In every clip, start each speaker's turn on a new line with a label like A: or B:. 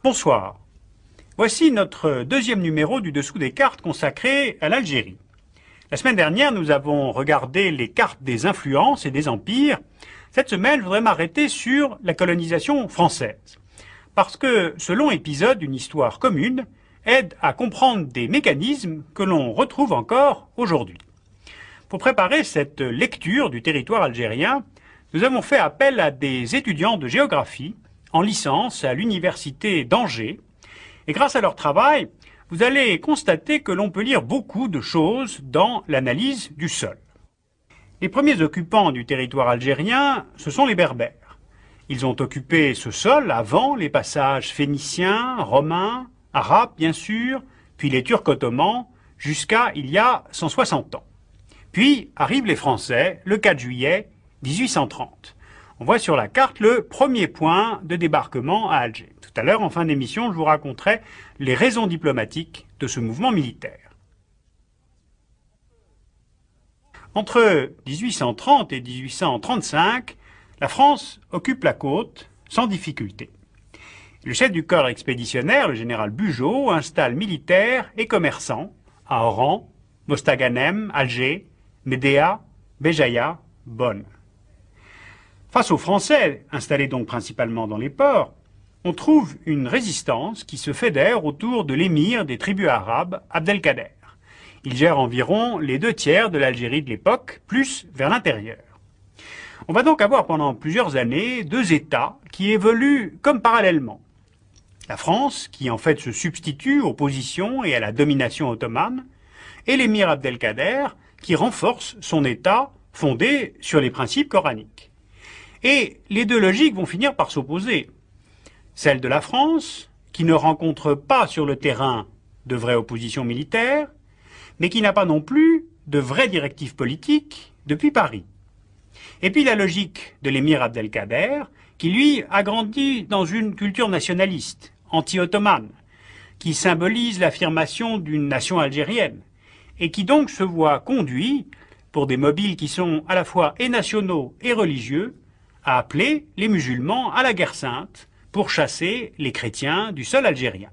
A: Bonsoir. Voici notre deuxième numéro du Dessous des cartes consacré à l'Algérie. La semaine dernière, nous avons regardé les cartes des influences et des empires. Cette semaine, je voudrais m'arrêter sur la colonisation française. Parce que ce long épisode d'une histoire commune aide à comprendre des mécanismes que l'on retrouve encore aujourd'hui. Pour préparer cette lecture du territoire algérien, nous avons fait appel à des étudiants de géographie en licence à l'université d'Angers. Et grâce à leur travail, vous allez constater que l'on peut lire beaucoup de choses dans l'analyse du sol. Les premiers occupants du territoire algérien, ce sont les Berbères. Ils ont occupé ce sol avant les passages phéniciens, romains, arabes bien sûr, puis les Turcs ottomans, jusqu'à il y a 160 ans. Puis arrivent les Français le 4 juillet 1830. On voit sur la carte le premier point de débarquement à Alger. Tout à l'heure, en fin d'émission, je vous raconterai les raisons diplomatiques de ce mouvement militaire. Entre 1830 et 1835, la France occupe la côte sans difficulté. Le chef du corps expéditionnaire, le général Bugeaud, installe militaires et commerçants à Oran, Mostaganem, Alger, Médéa, Béjaïa, Bonn. Face aux Français, installés donc principalement dans les ports, on trouve une résistance qui se fédère autour de l'émir des tribus arabes, Abdelkader. Il gère environ les 2/3 de l'Algérie de l'époque, plus vers l'intérieur. On va donc avoir pendant plusieurs années deux États qui évoluent comme parallèlement. La France, qui en fait se substitue aux positions et à la domination ottomane, et l'émir Abdelkader, qui renforce son État fondé sur les principes coraniques. Et les deux logiques vont finir par s'opposer. Celle de la France, qui ne rencontre pas sur le terrain de vraie opposition militaire, mais qui n'a pas non plus de vraies directives politiques depuis Paris. Et puis la logique de l'émir Abdelkader, qui lui a grandi dans une culture nationaliste, anti-ottomane, qui symbolise l'affirmation d'une nation algérienne, et qui donc se voit conduit, pour des mobiles qui sont à la fois et nationaux et religieux, à appeler les musulmans à la guerre sainte pour chasser les chrétiens du sol algérien.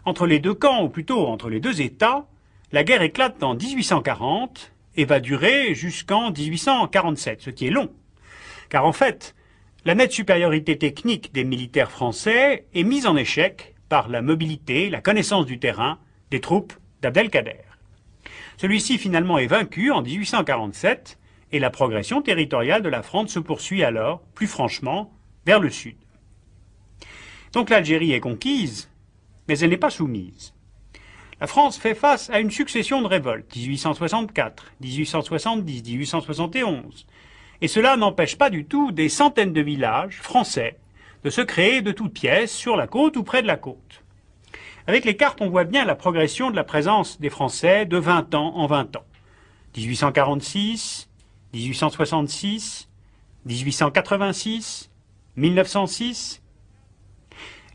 A: Entre les deux camps, ou plutôt entre les deux États, la guerre éclate en 1840 et va durer jusqu'en 1847, ce qui est long. Car en fait, la nette supériorité technique des militaires français est mise en échec par la mobilité, la connaissance du terrain des troupes d'Abdelkader. Celui-ci finalement est vaincu en 1847 et la progression territoriale de la France se poursuit alors, plus franchement, vers le sud. Donc l'Algérie est conquise, mais elle n'est pas soumise. La France fait face à une succession de révoltes, 1864, 1870, 1871, et cela n'empêche pas du tout des centaines de villages français de se créer de toutes pièces sur la côte ou près de la côte. Avec les cartes, on voit bien la progression de la présence des Français de 20 ans en 20 ans. 1846, 1866, 1886, 1906.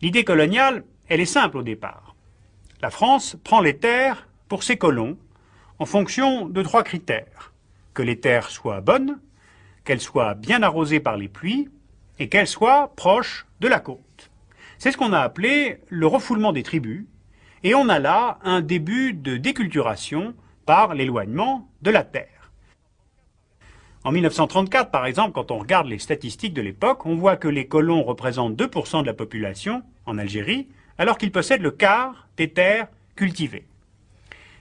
A: L'idée coloniale, elle est simple au départ. La France prend les terres pour ses colons en fonction de 3 critères. Que les terres soient bonnes, qu'elles soient bien arrosées par les pluies et qu'elles soient proches de la côte. C'est ce qu'on a appelé le refoulement des tribus, et on a là un début de déculturation par l'éloignement de la terre. En 1934, par exemple, quand on regarde les statistiques de l'époque, on voit que les colons représentent 2% de la population en Algérie, alors qu'ils possèdent le quart des terres cultivées.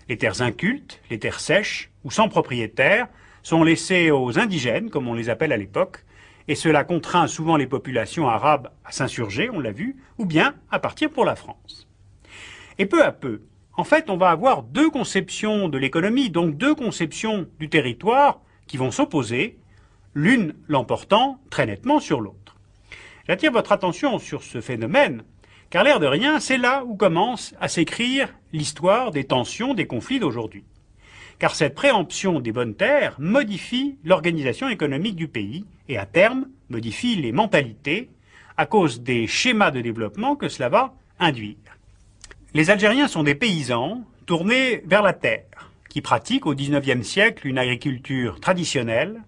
A: Les terres incultes, les terres sèches ou sans propriétaire sont laissées aux indigènes, comme on les appelle à l'époque, et cela contraint souvent les populations arabes à s'insurger, on l'a vu, ou bien à partir pour la France. Et peu à peu, en fait, on va avoir 2 conceptions de l'économie, donc 2 conceptions du territoire qui vont s'opposer, l'une l'emportant très nettement sur l'autre. J'attire votre attention sur ce phénomène, car l'air de rien, c'est là où commence à s'écrire l'histoire des tensions, des conflits d'aujourd'hui. Car cette préemption des bonnes terres modifie l'organisation économique du pays et à terme modifie les mentalités à cause des schémas de développement que cela va induire. Les Algériens sont des paysans tournés vers la terre, qui pratiquent au XIXe siècle une agriculture traditionnelle,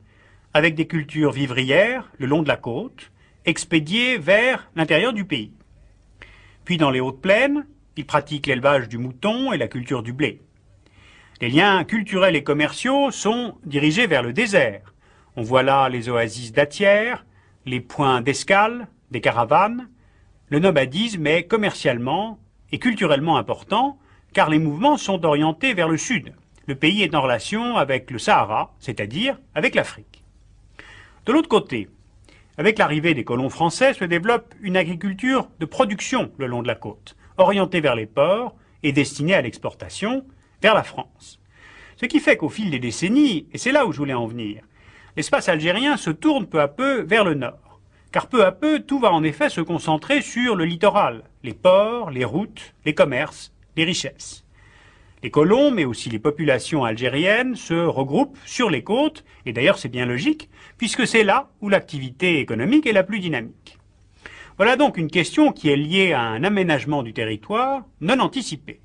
A: avec des cultures vivrières le long de la côte expédiés vers l'intérieur du pays. Puis dans les hautes plaines, ils pratiquent l'élevage du mouton et la culture du blé. Les liens culturels et commerciaux sont dirigés vers le désert. On voit là les oasis dattières, les points d'escale, des caravanes. Le nomadisme est commercialement et culturellement important, car les mouvements sont orientés vers le sud. Le pays est en relation avec le Sahara, c'est-à-dire avec l'Afrique. De l'autre côté, avec l'arrivée des colons français, se développe une agriculture de production le long de la côte, orientée vers les ports et destinée à l'exportation vers la France. Ce qui fait qu'au fil des décennies, et c'est là où je voulais en venir, l'espace algérien se tourne peu à peu vers le nord. Car peu à peu, tout va en effet se concentrer sur le littoral, les ports, les routes, les commerces, les richesses. Les colons, mais aussi les populations algériennes, se regroupent sur les côtes, et d'ailleurs c'est bien logique, puisque c'est là où l'activité économique est la plus dynamique. Voilà donc une question qui est liée à un aménagement du territoire non anticipé.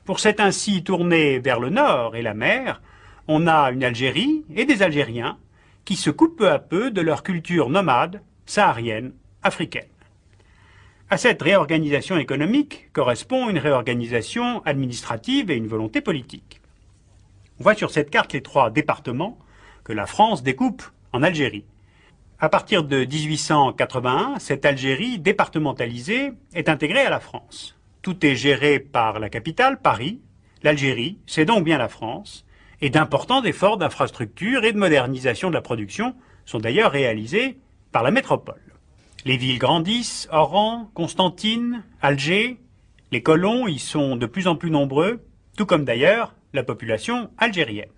A: Pour s'être ainsi tourné vers le nord et la mer, on a une Algérie et des Algériens qui se coupent peu à peu de leur culture nomade, saharienne, africaine. À cette réorganisation économique correspond une réorganisation administrative et une volonté politique. On voit sur cette carte les 3 départements que la France découpe en Algérie. À partir de 1881, cette Algérie départementalisée est intégrée à la France. Tout est géré par la capitale, Paris. L'Algérie, c'est donc bien la France, et d'importants efforts d'infrastructure et de modernisation de la production sont d'ailleurs réalisés par la métropole. Les villes grandissent, Oran, Constantine, Alger. Les colons y sont de plus en plus nombreux, tout comme d'ailleurs la population algérienne.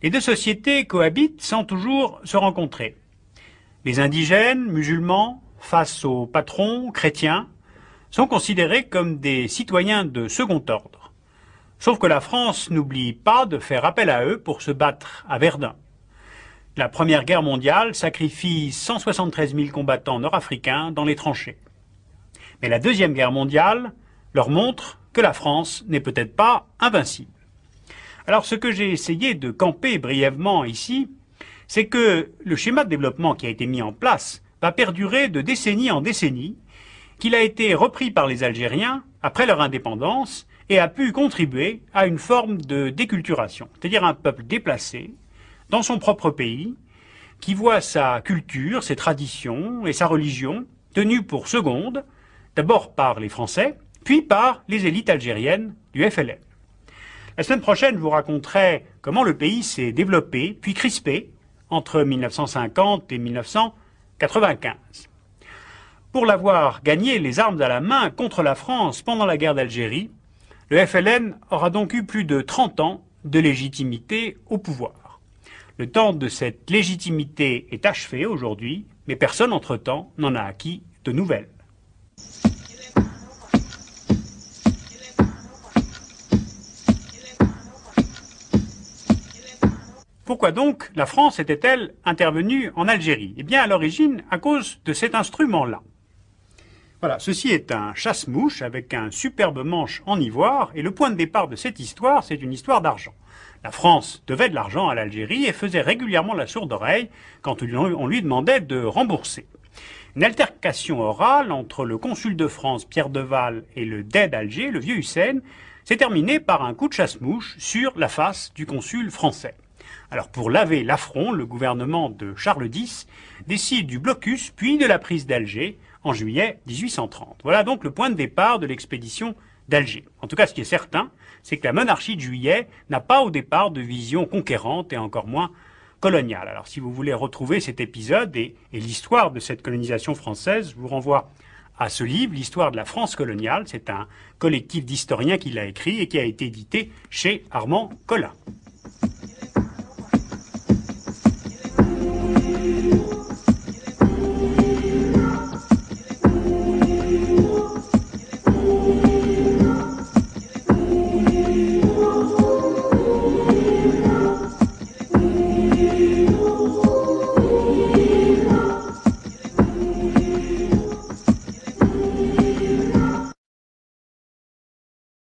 A: Les deux sociétés cohabitent sans toujours se rencontrer. Les indigènes, musulmans, face aux patrons, chrétiens, sont considérés comme des citoyens de second ordre. Sauf que la France n'oublie pas de faire appel à eux pour se battre à Verdun. La Première Guerre mondiale sacrifie 173 000 combattants nord-africains dans les tranchées. Mais la Deuxième Guerre mondiale leur montre que la France n'est peut-être pas invincible. Alors ce que j'ai essayé de camper brièvement ici, c'est que le schéma de développement qui a été mis en place va perdurer de décennie en décennie, qu'il a été repris par les Algériens après leur indépendance et a pu contribuer à une forme de déculturation, c'est-à-dire un peuple déplacé dans son propre pays, qui voit sa culture, ses traditions et sa religion tenues pour seconde, d'abord par les Français, puis par les élites algériennes du FLN. La semaine prochaine, je vous raconterai comment le pays s'est développé, puis crispé, entre 1950 et 1995. Pour l'avoir gagné les armes à la main contre la France pendant la guerre d'Algérie, le FLN aura donc eu plus de 30 ans de légitimité au pouvoir. Le temps de cette légitimité est achevé aujourd'hui, mais personne entre-temps n'en a acquis de nouvelles. Pourquoi donc la France était-elle intervenue en Algérie? Eh bien, à l'origine, à cause de cet instrument-là. Voilà, ceci est un chasse-mouche avec un superbe manche en ivoire, et le point de départ de cette histoire, c'est une histoire d'argent. La France devait de l'argent à l'Algérie et faisait régulièrement la sourde oreille quand on lui demandait de rembourser. Une altercation orale entre le consul de France, Pierre Deval, et le dey d'Alger, le vieux Hussein, s'est terminée par un coup de chasse-mouche sur la face du consul français. Alors pour laver l'affront, le gouvernement de Charles X décide du blocus puis de la prise d'Alger en juillet 1830. Voilà donc le point de départ de l'expédition d'Alger. En tout cas, ce qui est certain, c'est que la monarchie de Juillet n'a pas au départ de vision conquérante et encore moins coloniale. Alors si vous voulez retrouver cet épisode et l'histoire de cette colonisation française, je vous renvoie à ce livre, l'histoire de la France coloniale. C'est un collectif d'historiens qui l'a écrit et qui a été édité chez Armand Collin.